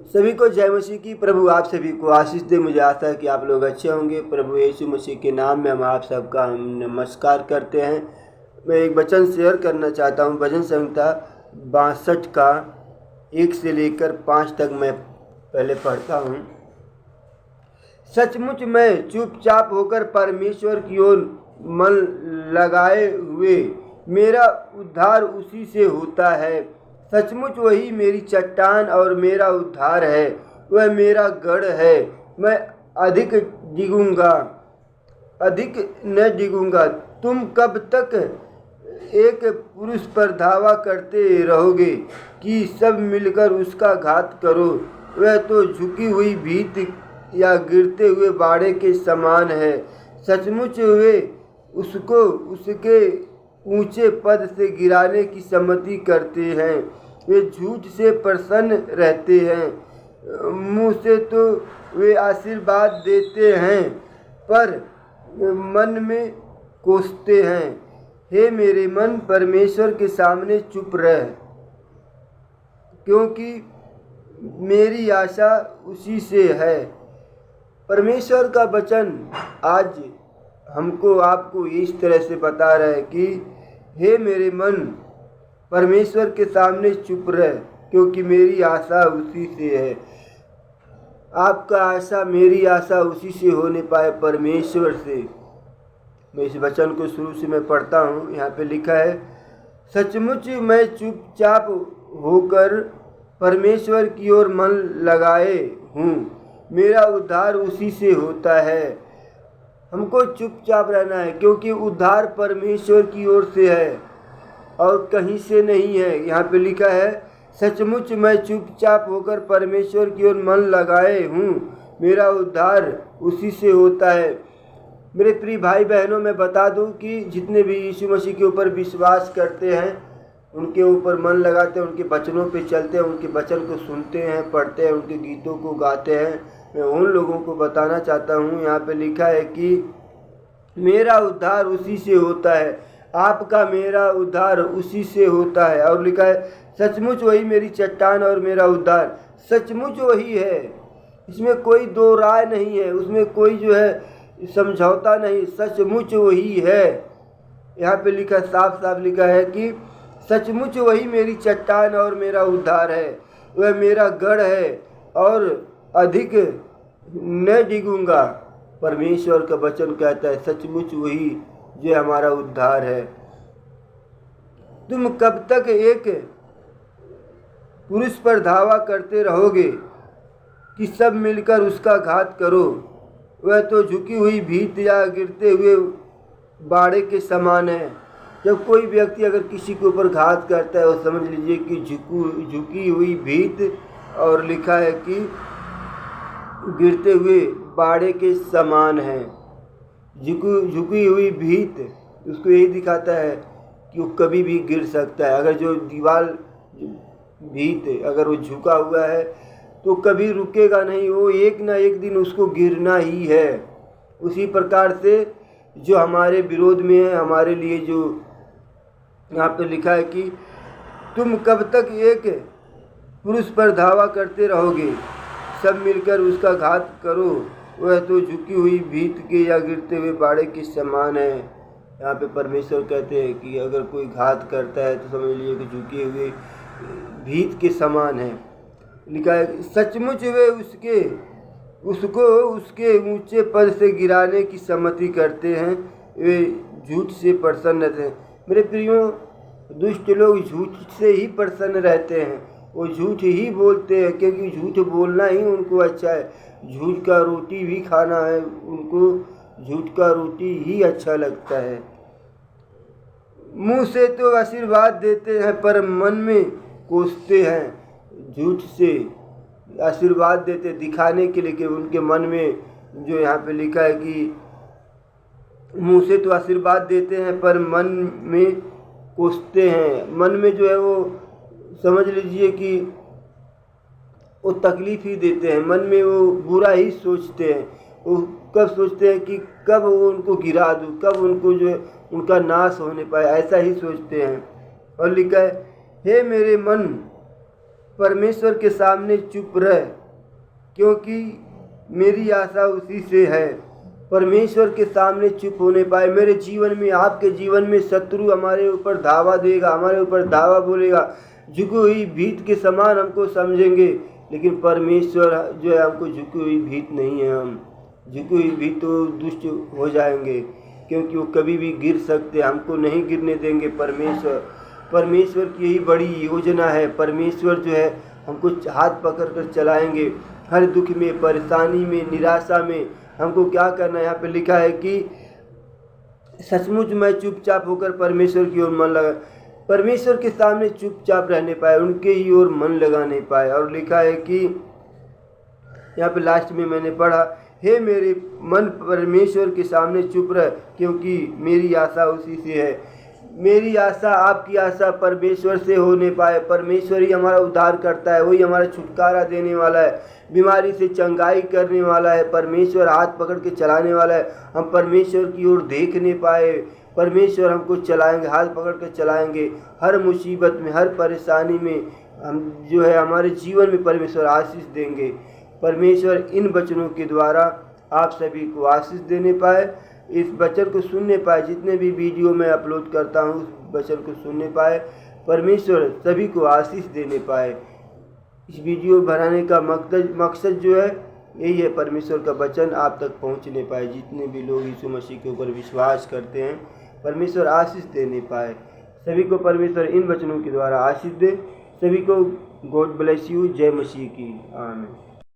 सभी को जय मसीह की। प्रभु आप सभी को आशीष दे। मुझे आशा है कि आप लोग अच्छे होंगे। प्रभु यीशु मसीह के नाम में हम आप सबका नमस्कार करते हैं। मैं एक वचन शेयर करना चाहता हूँ। भजन संहिता 62 का 1 से लेकर 5 तक मैं पहले पढ़ता हूँ। सचमुच मैं चुपचाप होकर परमेश्वर की ओर मन लगाए हुए, मेरा उद्धार उसी से होता है। सचमुच वही मेरी चट्टान और मेरा उद्धार है, वह मेरा गढ़ है। मैं अधिक न डिगूंगा। तुम कब तक एक पुरुष पर धावा करते रहोगे कि सब मिलकर उसका घात करो। वह तो झुकी हुई भीत या गिरते हुए बाड़े के समान है। सचमुच वे उसको उसके ऊंचे पद से गिराने की सम्मति करते हैं। वे झूठ से प्रसन्न रहते हैं। मुंह से तो वे आशीर्वाद देते हैं, पर मन में कोसते हैं। हे मेरे मन, परमेश्वर के सामने चुप रह, क्योंकि मेरी आशा उसी से है। परमेश्वर का वचन आज हमको आपको इस तरह से बता रहा है कि हे मेरे मन, परमेश्वर के सामने चुप रह, क्योंकि मेरी आशा उसी से है। आपका आशा, मेरी आशा उसी से होने पाए, परमेश्वर से। मैं इस वचन को शुरू से मैं पढ़ता हूँ। यहाँ पे लिखा है, सचमुच मैं चुपचाप होकर परमेश्वर की ओर मन लगाए हूँ, मेरा उद्धार उसी से होता है। हमको चुपचाप रहना है, क्योंकि उद्धार परमेश्वर की ओर से है और कहीं से नहीं है। यहाँ पे लिखा है, सचमुच मैं चुपचाप होकर परमेश्वर की ओर मन लगाए हूँ, मेरा उद्धार उसी से होता है। मेरे प्रिय भाई बहनों, मैं बता दूं कि जितने भी यीशु मसीह के ऊपर विश्वास करते हैं, उनके ऊपर मन लगाते हैं, उनके वचनों पे चलते हैं, उनके वचन को सुनते हैं, पढ़ते हैं, उनके गीतों को गाते हैं, मैं उन लोगों को बताना चाहता हूँ। यहाँ पे लिखा है कि मेरा उद्धार उसी से होता है। आपका मेरा उद्धार उसी से होता है। और लिखा है, सचमुच वही मेरी चट्टान और मेरा उद्धार। सचमुच वही है, इसमें कोई दो राय नहीं है, उसमें कोई जो है समझौता नहीं। सचमुच वही है। यहाँ पे लिखा, साफ साफ लिखा है कि सचमुच वही मेरी चट्टान और मेरा उद्धार है, वह मेरा गढ़ है और अधिक न डिगूंगा। परमेश्वर का वचन कहता है, सचमुच वही जो हमारा उद्धार है। तुम कब तक एक पुरुष पर धावा करते रहोगे कि सब मिलकर उसका घात करो। वह तो झुकी हुई भीत या गिरते हुए बाड़े के समान है। जब कोई व्यक्ति अगर किसी के ऊपर घात करता है, वो समझ लीजिए कि झुकी हुई भीत, और लिखा है कि गिरते हुए बाड़े के समान है। झुकी हुई भीत उसको यही दिखाता है कि वो कभी भी गिर सकता है। अगर जो दीवार भीत अगर वो झुका हुआ है तो कभी रुकेगा नहीं, वो एक ना एक दिन उसको गिरना ही है। उसी प्रकार से जो हमारे विरोध में है, हमारे लिए जो यहाँ पे लिखा है कि तुम कब तक एक पुरुष पर धावा करते रहोगे, सब मिलकर उसका घात करो। वह तो झुकी हुई भीत के या गिरते हुए बाड़े के समान है। यहाँ पे परमेश्वर कहते हैं कि अगर कोई घात करता है तो समझ लीजिए कि झुके हुए भीत के समान है। लिखा है, सचमुच वे उसको उसके ऊंचे पद से गिराने की सम्मति करते हैं, वे झूठ से प्रसन्न रहते हैं। मेरे प्रियो, दुष्ट लोग झूठ से ही प्रसन्न रहते हैं, वो झूठ ही बोलते हैं, क्योंकि झूठ बोलना ही उनको अच्छा है। झूठ का रोटी भी खाना है उनको, झूठ का रोटी ही अच्छा लगता है। मुंह से तो आशीर्वाद देते हैं, पर मन में कोसते हैं। झूठ से आशीर्वाद देते दिखाने के लिए कि उनके मन में, जो यहाँ पे लिखा है कि मुंह से तो आशीर्वाद देते हैं पर मन में कोसते हैं। मन में जो है वो समझ लीजिए कि वो तकलीफ़ ही देते हैं। मन में वो बुरा ही सोचते हैं। वो कब सोचते हैं कि कब वो उनको गिरा दूँ, कब उनको जो है उनका नाश होने पाए, ऐसा ही सोचते हैं। और लिखा है, हे मेरे मन, परमेश्वर के सामने चुप रह, क्योंकि मेरी आशा उसी से है। परमेश्वर के सामने चुप होने पाए। मेरे जीवन में, आपके जीवन में शत्रु हमारे ऊपर धावा देगा, हमारे ऊपर धावा बोलेगा, झुकी हुई भीत के समान हमको समझेंगे, लेकिन परमेश्वर जो है हमको झुकी हुई भीत नहीं है। हम झुकी हुई भीत तो दुष्ट हो जाएंगे, क्योंकि वो कभी भी गिर सकते, हमको नहीं गिरने देंगे। परमेश्वर की यही बड़ी योजना है। परमेश्वर जो है हमको हाथ पकड़ कर चलाएंगे हर दुख में, परेशानी में, निराशा में। हमको क्या करना है, यहाँ पे लिखा है कि सचमुच मैं चुपचाप होकर परमेश्वर की ओर मन लगा, परमेश्वर के सामने चुपचाप रहने पाए, उनके ही ओर मन लगा नहीं पाए। और लिखा है कि यहाँ पे लास्ट में मैंने पढ़ा, हे मेरे मन परमेश्वर के सामने चुप रह, क्योंकि मेरी आशा उसी से है। मेरी आशा, आपकी आशा परमेश्वर से होने पाए। परमेश्वर ही हमारा उद्धार करता है, वही हमारा छुटकारा देने वाला है, बीमारी से चंगाई करने वाला है। परमेश्वर हाथ पकड़ के चलाने वाला है। हम परमेश्वर की ओर देख नहीं पाए, परमेश्वर हमको चलाएंगे, हाथ पकड़ कर चलाएंगे हर मुसीबत में, हर परेशानी में। हम जो है हमारे जीवन में परमेश्वर आशीष देंगे। परमेश्वर इन वचनों के द्वारा आप सभी को आशीष देने पाए, इस वचन को सुनने पाए। जितने भी वीडियो मैं अपलोड करता हूँ उस वचन को सुनने पाए, परमेश्वर सभी को आशीष देने पाए। इस वीडियो बनाने का मकसद जो है यही है, परमेश्वर का वचन आप तक पहुँचने पाए। जितने भी लोग यीशु मसीह के ऊपर विश्वास करते हैं, परमेश्वर आशीष देने पाए। सभी को परमेश्वर इन वचनों के द्वारा आशीष दे। सभी को गॉड ब्लेस यू। जय मसीह की। आमीन।